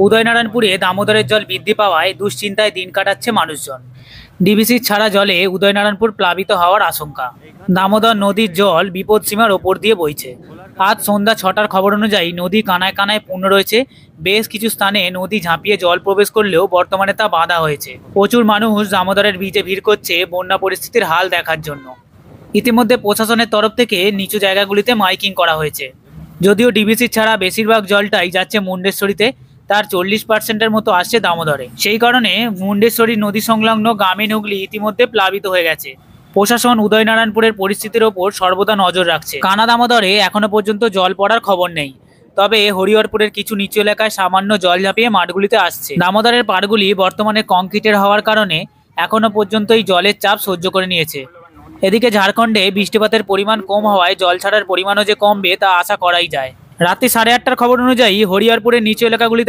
উদয়নারায়ণপুরে দামোদরের জল বৃদ্ধি পাওয়ায় দুশ্চিন্তায় দিন কাটাচ্ছে মানুষজন। ডিবিসির ছাড়া জলে উদয়নারায়ণপুর প্লাবিত হওয়ার আশঙ্কা। দামোদর নদীর জল বিপদসীমার ওপর দিয়ে বইছে। আজ সন্ধ্যা 6টার খবর অনুযায়ী নদী কানায় কানায় পূর্ণ রয়েছে। বেশ কিছু স্থানে নদী ঝাঁপিয়ে জল প্রবেশ করলেও বর্তমানে তা বাধা হয়েছে। প্রচুর মানুষ দামোদরের ব্রিজে ভিড় করছে বন্যা পরিস্থিতির হাল দেখার জন্য। ইতিমধ্যে প্রশাসনের তরফ থেকে নিচু জায়গাগুলিতে মাইকিং করা হয়েছে। যদিও ডিবিসি ছাড়া বেশিরভাগ জলটাই যাচ্ছে মুন্ডেশ্বরীতে, তার 40% মতো আসছে দামোদরে। সেই কারণে মুন্ডেশ্বরী নদী সংলগ্ন গ্রামীণ হুগলি ইতিমধ্যে প্লাবিত হয়ে গেছে। প্রশাসন উদয়নারায়ণপুরের পরিস্থিতির ওপর সর্বদা নজর রাখছে। কানা দামোদরে এখনো পর্যন্ত জল পড়ার খবর নেই, তবে হরিহরপুরের কিছু নিচু এলাকায় সামান্য জল ঝাঁপিয়ে মাঠগুলিতে আসছে। দামোদরের পাড়গুলি বর্তমানে কংক্রিটের হওয়ার কারণে এখনো পর্যন্ত এই জলের চাপ সহ্য করে নিয়েছে। এদিকে ঝাড়খণ্ডে বৃষ্টিপাতের পরিমাণ কম হওয়ায় জল ছাড়ার পরিমাণও যে কমবে তা আশা করাই যায়। রাত্রি 8:30টার খবর অনুযায়ী হরিহরপুরের নিচু এলাকাগুলিতে